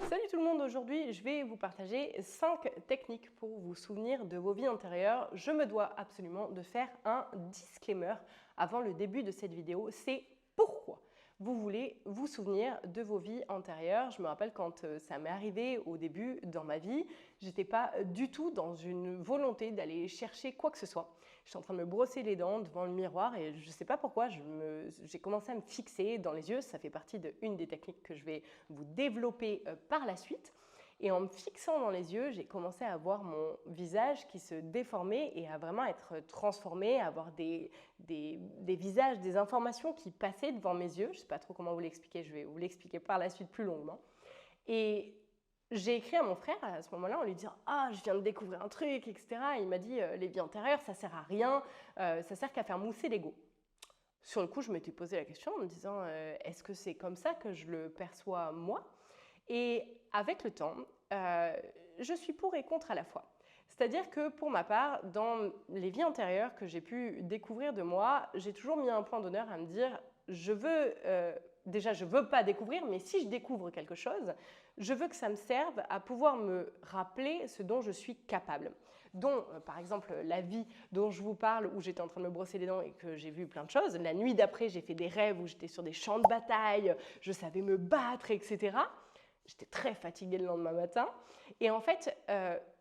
Salut tout le monde, aujourd'hui je vais vous partager 5 techniques pour vous souvenir de vos vies antérieures. Je me dois absolument de faire un disclaimer avant le début de cette vidéo, c'est pourquoi vous voulez vous souvenir de vos vies antérieures. Je me rappelle quand ça m'est arrivé au début dans ma vie, j'étais pas du tout dans une volonté d'aller chercher quoi que ce soit. J'étais en train de me brosser les dents devant le miroir et je ne sais pas pourquoi, j'ai commencé à me fixer dans les yeux. Ça fait partie d'une des techniques que je vais vous développer par la suite. Et en me fixant dans les yeux, j'ai commencé à voir mon visage qui se déformait et à vraiment être transformé, à avoir des visages, des informations qui passaient devant mes yeux. Je ne sais pas trop comment vous l'expliquer, je vais vous l'expliquer par la suite plus longuement. Et j'ai écrit à mon frère à ce moment-là en lui disant « Ah, je viens de découvrir un truc, etc. » Il m'a dit « Les vies antérieures, ça ne sert à rien, ça sert qu'à faire mousser l'ego. » Sur le coup, je m'étais posé la question en me disant « Est-ce que c'est comme ça que je le perçois moi ?» Et avec le temps, je suis pour et contre à la fois. C'est-à-dire que pour ma part, dans les vies antérieures que j'ai pu découvrir de moi, j'ai toujours mis un point d'honneur à me dire je veux pas découvrir, mais si je découvre quelque chose, je veux que ça me serve à pouvoir me rappeler ce dont je suis capable. Dont, par exemple, la vie dont je vous parle, où j'étais en train de me brosser les dents et que j'ai vu plein de choses. La nuit d'après, j'ai fait des rêves où j'étais sur des champs de bataille, je savais me battre, etc. J'étais très fatiguée le lendemain matin. Et en fait,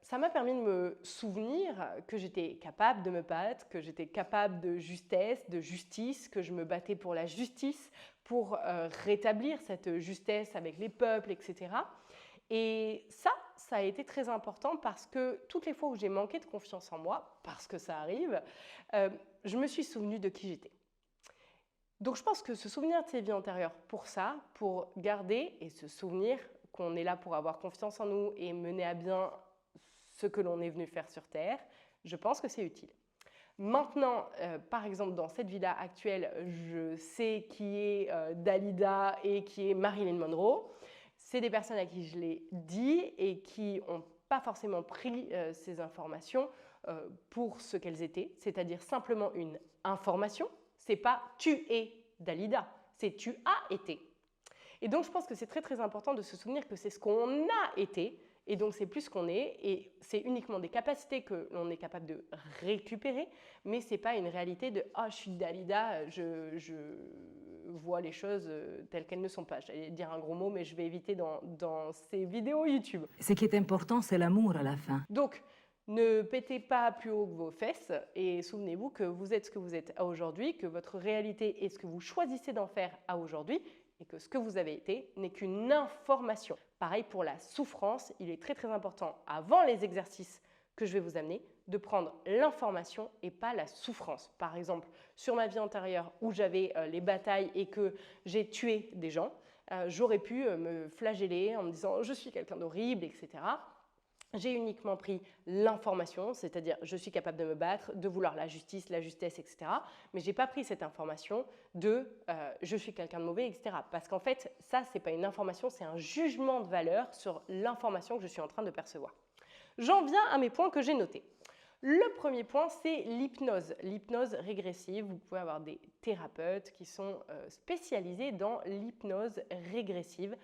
ça m'a permis de me souvenir que j'étais capable de me battre, que j'étais capable de justesse, de justice, que je me battais pour la justice, pour rétablir cette justesse avec les peuples, etc. Et ça a été très important parce que toutes les fois où j'ai manqué de confiance en moi, parce que ça arrive, je me suis souvenue de qui j'étais. Donc je pense que se souvenir de ses vies antérieures pour ça, pour garder et se souvenir qu'on est là pour avoir confiance en nous et mener à bien ce que l'on est venu faire sur Terre, je pense que c'est utile. Maintenant, par exemple, dans cette vie-là actuelle, je sais qui est Dalida et qui est Marilyn Monroe. C'est des personnes à qui je l'ai dit et qui n'ont pas forcément pris ces informations pour ce qu'elles étaient, c'est-à-dire simplement une information. C'est pas « tu es Dalida », c'est « tu as été ». Et donc, je pense que c'est très, très important de se souvenir que c'est ce qu'on a été, et donc c'est plus ce qu'on est, et c'est uniquement des capacités que l'on est capable de récupérer, mais ce n'est pas une réalité de « ah, je suis Dalida, je vois les choses telles qu'elles ne sont pas ». J'allais dire un gros mot, mais je vais éviter dans ces vidéos YouTube. Ce qui est important, c'est l'amour à la fin. Donc, ne pétez pas plus haut que vos fesses et souvenez-vous que vous êtes ce que vous êtes à aujourd'hui, que votre réalité est ce que vous choisissez d'en faire à aujourd'hui et que ce que vous avez été n'est qu'une information. Pareil pour la souffrance, il est très très important avant les exercices que je vais vous amener de prendre l'information et pas la souffrance. Par exemple, sur ma vie antérieure où j'avais les batailles et que j'ai tué des gens, j'aurais pu me flageller en me disant « je suis quelqu'un d'horrible », etc. J'ai uniquement pris l'information, c'est-à-dire je suis capable de me battre, de vouloir la justice, la justesse, etc. Mais je n'ai pas pris cette information de je suis quelqu'un de mauvais, etc. Parce qu'en fait, ça, ce n'est pas une information, c'est un jugement de valeur sur l'information que je suis en train de percevoir. J'en viens à mes points que j'ai notés. Le premier point, c'est l'hypnose régressive. Vous pouvez avoir des thérapeutes qui sont spécialisés dans l'hypnose régressive.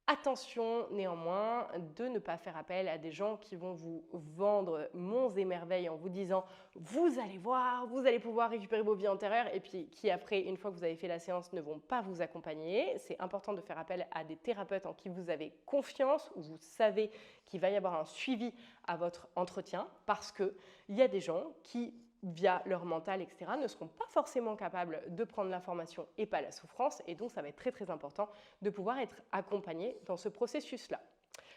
Attention néanmoins de ne pas faire appel à des gens qui vont vous vendre monts et merveilles en vous disant « vous allez voir, vous allez pouvoir récupérer vos vies antérieures » et puis qui après, une fois que vous avez fait la séance, ne vont pas vous accompagner. C'est important de faire appel à des thérapeutes en qui vous avez confiance, où vous savez qu'il va y avoir un suivi à votre entretien parce qu'il y a des gens qui via leur mental, etc., ne seront pas forcément capables de prendre l'information et pas la souffrance. Et donc, ça va être très, très important de pouvoir être accompagné dans ce processus-là.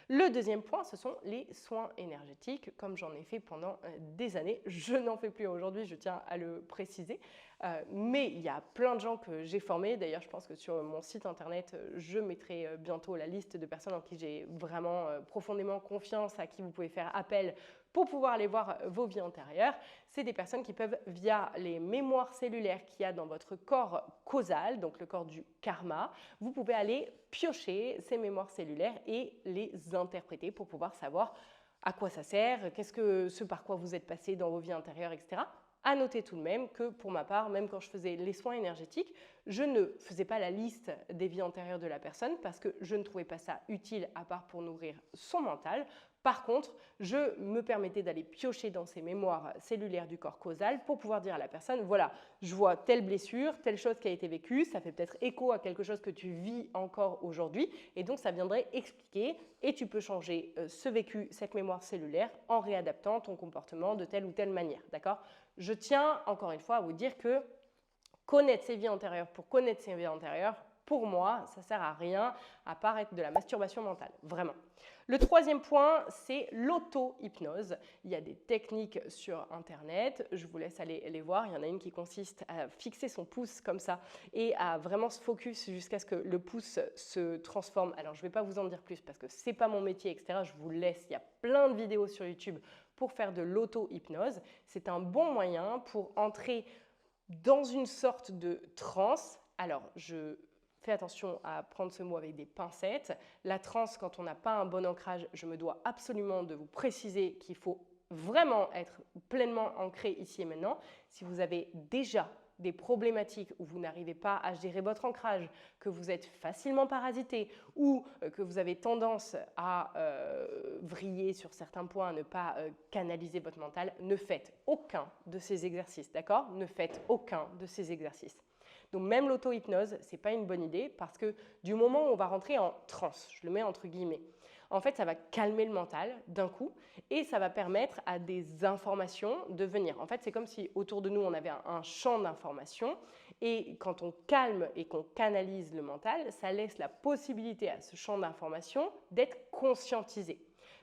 Le deuxième point, ce sont les soins énergétiques, comme j'en ai fait pendant des années. Je n'en fais plus aujourd'hui, je tiens à le préciser. Mais il y a plein de gens que j'ai formés. D'ailleurs, je pense que sur mon site internet, je mettrai bientôt la liste de personnes en qui j'ai vraiment profondément confiance, à qui vous pouvez faire appel pour pouvoir aller voir vos vies antérieures. C'est des personnes qui peuvent, via les mémoires cellulaires qu'il y a dans votre corps causal, donc le corps du karma, vous pouvez aller piocher ces mémoires cellulaires et les interpréter pour pouvoir savoir à quoi ça sert, ce par quoi vous êtes passé dans vos vies antérieures, etc. À noter tout de même que pour ma part, même quand je faisais les soins énergétiques, je ne faisais pas la liste des vies antérieures de la personne parce que je ne trouvais pas ça utile à part pour nourrir son mental. Par contre, je me permettais d'aller piocher dans ses mémoires cellulaires du corps causal pour pouvoir dire à la personne, voilà, je vois telle blessure, telle chose qui a été vécue, ça fait peut-être écho à quelque chose que tu vis encore aujourd'hui, et donc ça viendrait expliquer, et tu peux changer ce vécu, cette mémoire cellulaire, en réadaptant ton comportement de telle ou telle manière, d'accord ? Je tiens encore une fois à vous dire que connaître ses vies antérieures pour connaître ses vies antérieures, pour moi, ça ne sert à rien à part être de la masturbation mentale, vraiment. Le troisième point, c'est l'auto-hypnose. Il y a des techniques sur Internet, je vous laisse aller les voir. Il y en a une qui consiste à fixer son pouce comme ça et à vraiment se focus jusqu'à ce que le pouce se transforme. Alors, je ne vais pas vous en dire plus parce que ce n'est pas mon métier, etc. Je vous laisse, il y a plein de vidéos sur YouTube pour faire de l'auto-hypnose. C'est un bon moyen pour entrer dans une sorte de transe. Alors, je fais attention à prendre ce mot avec des pincettes. La transe, quand on n'a pas un bon ancrage, je me dois absolument de vous préciser qu'il faut vraiment être pleinement ancré ici et maintenant. Si vous avez déjà des problématiques où vous n'arrivez pas à gérer votre ancrage, que vous êtes facilement parasité ou que vous avez tendance à vriller sur certains points, à ne pas canaliser votre mental, ne faites aucun de ces exercices, d'accord ? Ne faites aucun de ces exercices. Donc même l'auto-hypnose, ce n'est pas une bonne idée parce que du moment où on va rentrer en transe, je le mets entre guillemets, en fait, ça va calmer le mental d'un coup et ça va permettre à des informations de venir. En fait, c'est comme si autour de nous, on avait un champ d'informations et quand on calme et qu'on canalise le mental, ça laisse la possibilité à ce champ d'informations d'être conscientisé.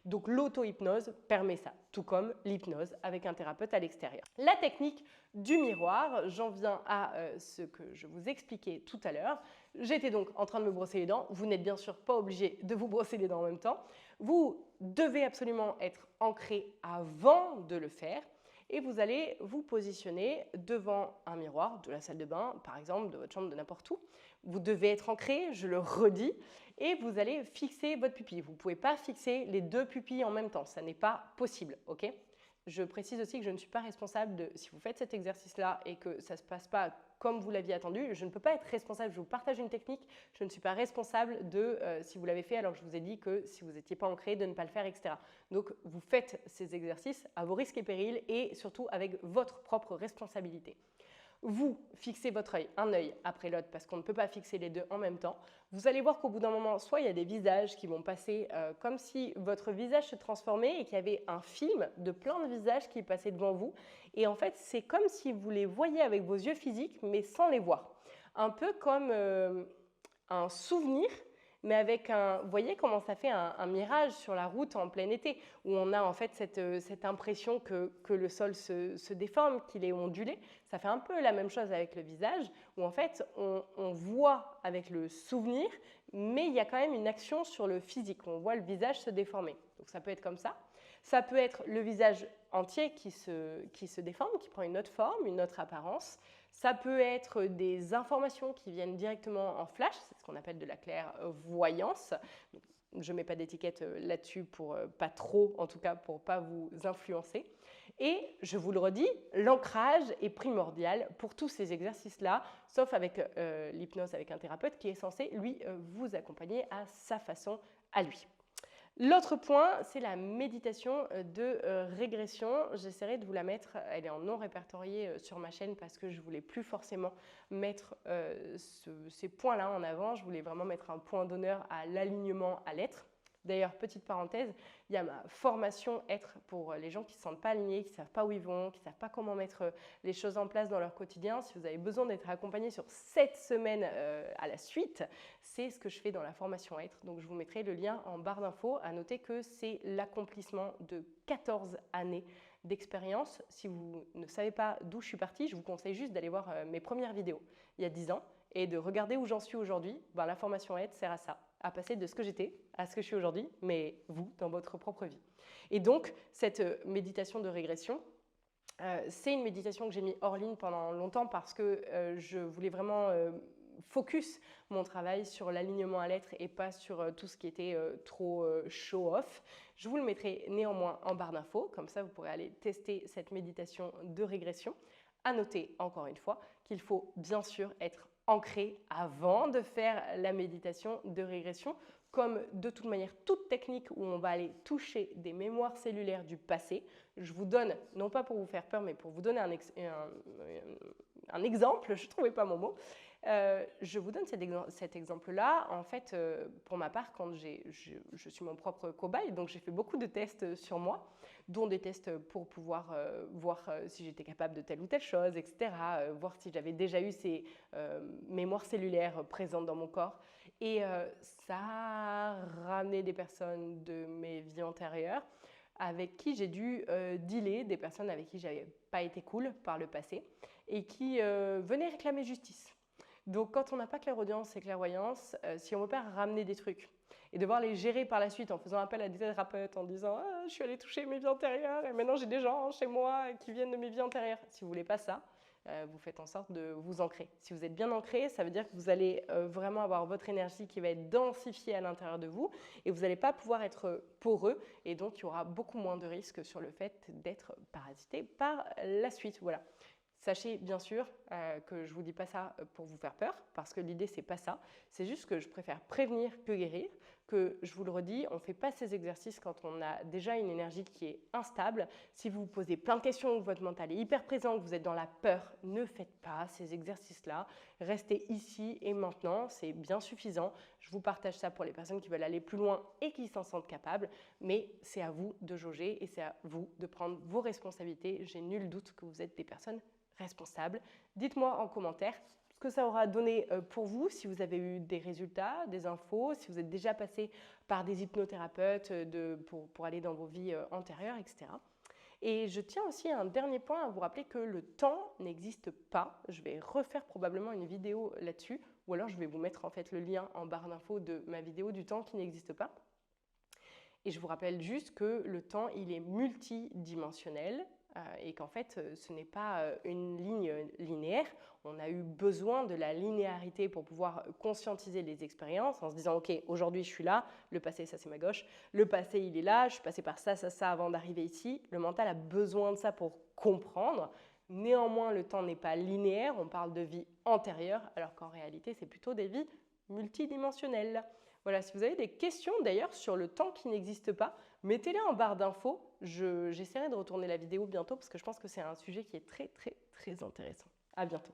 Donc l'auto-hypnose permet ça, tout comme l'hypnose avec un thérapeute à l'extérieur. La technique du miroir, j'en viens à ce que je vous expliquais tout à l'heure. J'étais donc en train de me brosser les dents. Vous n'êtes bien sûr pas obligé de vous brosser les dents en même temps. Vous devez absolument être ancré avant de le faire. Et vous allez vous positionner devant un miroir de la salle de bain, par exemple, de votre chambre, de n'importe où. Vous devez être ancré, je le redis, et vous allez fixer votre pupille. Vous ne pouvez pas fixer les deux pupilles en même temps, ça n'est pas possible, ok ? Je précise aussi que je ne suis pas responsable de, si vous faites cet exercice-là et que ça ne se passe pas comme vous l'aviez attendu, je ne peux pas être responsable, je vous partage une technique, je ne suis pas responsable de si vous l'avez fait alors que je vous ai dit que si vous n'étiez pas ancré, de ne pas le faire, etc. Donc vous faites ces exercices à vos risques et périls et surtout avec votre propre responsabilité. Vous fixez votre œil, un œil après l'autre, parce qu'on ne peut pas fixer les deux en même temps. Vous allez voir qu'au bout d'un moment, soit il y a des visages qui vont passer comme si votre visage se transformait et qu'il y avait un film de plein de visages qui passaient devant vous. Et en fait, c'est comme si vous les voyiez avec vos yeux physiques, mais sans les voir. Un peu comme un souvenir, mais avec un... Vous voyez comment ça fait un mirage sur la route en plein été, où on a en fait cette impression que le sol se déforme, qu'il est ondulé. Ça fait un peu la même chose avec le visage, où en fait on voit avec le souvenir, mais il y a quand même une action sur le physique. On voit le visage se déformer. Donc ça peut être comme ça. Ça peut être le visage entier qui se déforme, qui prend une autre forme, une autre apparence. Ça peut être des informations qui viennent directement en flash, c'est ce qu'on appelle de la clairvoyance. Je ne mets pas d'étiquette là-dessus pour pas trop, en tout cas pour ne pas vous influencer. Et je vous le redis, l'ancrage est primordial pour tous ces exercices-là, sauf avec l'hypnose avec un thérapeute qui est censé, lui, vous accompagner à sa façon à lui. L'autre point, c'est la méditation de régression. J'essaierai de vous la mettre, elle est en non répertorié sur ma chaîne parce que je ne voulais plus forcément mettre ces points-là en avant. Je voulais vraiment mettre un point d'honneur à l'alignement à l'être. D'ailleurs, petite parenthèse, il y a ma formation être pour les gens qui ne se sentent pas alignés, qui ne savent pas où ils vont, qui ne savent pas comment mettre les choses en place dans leur quotidien. Si vous avez besoin d'être accompagné sur 7 semaines à la suite, c'est ce que je fais dans la formation être. Donc je vous mettrai le lien en barre d'infos. À noter que c'est l'accomplissement de 14 années d'expérience. Si vous ne savez pas d'où je suis partie, je vous conseille juste d'aller voir mes premières vidéos il y a 10 ans et de regarder où j'en suis aujourd'hui. Ben, la formation être sert à ça, à passer de ce que j'étais à ce que je suis aujourd'hui, mais vous, dans votre propre vie. Et donc, cette méditation de régression, c'est une méditation que j'ai mis hors ligne pendant longtemps parce que je voulais vraiment focus mon travail sur l'alignement à l'être et pas sur tout ce qui était trop show-off. Je vous le mettrai néanmoins en barre d'infos, comme ça vous pourrez aller tester cette méditation de régression. À noter encore une fois qu'il faut bien sûr être ancré avant de faire la méditation de régression. Comme de toute manière, toute technique où on va aller toucher des mémoires cellulaires du passé, je vous donne, non pas pour vous faire peur, mais pour vous donner un exemple, je ne trouvais pas mon mot, je vous donne cet exemple-là. En fait, pour ma part, quand je suis mon propre cobaye, donc j'ai fait beaucoup de tests sur moi, dont des tests pour pouvoir voir si j'étais capable de telle ou telle chose, etc., voir si j'avais déjà eu ces mémoires cellulaires présentes dans mon corps. Et ça a ramené des personnes de mes vies antérieures avec qui j'ai dû dealer, des personnes avec qui j'avais pas été cool par le passé et qui venaient réclamer justice. Donc quand on n'a pas clairaudience et clairvoyance, si on ne veut pas ramener des trucs et devoir les gérer par la suite en faisant appel à des thérapeutes, en disant ah, je suis allée toucher mes vies antérieures et maintenant j'ai des gens chez moi qui viennent de mes vies antérieures. Si vous ne voulez pas ça, vous faites en sorte de vous ancrer. Si vous êtes bien ancré, ça veut dire que vous allez vraiment avoir votre énergie qui va être densifiée à l'intérieur de vous et vous n'allez pas pouvoir être poreux et donc il y aura beaucoup moins de risques sur le fait d'être parasité par la suite. Voilà. Sachez bien sûr que je ne vous dis pas ça pour vous faire peur, parce que l'idée, c'est pas ça. C'est juste que je préfère prévenir que guérir, que je vous le redis, on ne fait pas ces exercices quand on a déjà une énergie qui est instable. Si vous vous posez plein de questions, que votre mental est hyper présent, que vous êtes dans la peur, ne faites pas ces exercices-là. Restez ici et maintenant, c'est bien suffisant. Je vous partage ça pour les personnes qui veulent aller plus loin et qui s'en sentent capables, mais c'est à vous de jauger et c'est à vous de prendre vos responsabilités. J'ai nul doute que vous êtes des personnes responsable. Dites-moi en commentaire ce que ça aura donné pour vous, si vous avez eu des résultats, des infos, si vous êtes déjà passé par des hypnothérapeutes pour aller dans vos vies antérieures, etc. Et je tiens aussi à un dernier point à vous rappeler que le temps n'existe pas. Je vais refaire probablement une vidéo là-dessus, ou alors je vais vous mettre en fait le lien en barre d'infos de ma vidéo du temps qui n'existe pas. Et je vous rappelle juste que le temps, il est multidimensionnel et qu'en fait, ce n'est pas une ligne linéaire. On a eu besoin de la linéarité pour pouvoir conscientiser les expériences en se disant « Ok, aujourd'hui, je suis là. Le passé, ça, c'est ma gauche. Le passé, il est là. Je suis passé par ça, ça, ça avant d'arriver ici. » Le mental a besoin de ça pour comprendre. Néanmoins, le temps n'est pas linéaire. On parle de vie antérieure, alors qu'en réalité, c'est plutôt des vies multidimensionnelles. Voilà, si vous avez des questions d'ailleurs sur le temps qui n'existe pas, mettez-les en barre d'infos. J'essaierai de retourner la vidéo bientôt parce que je pense que c'est un sujet qui est très, très, très intéressant. À bientôt.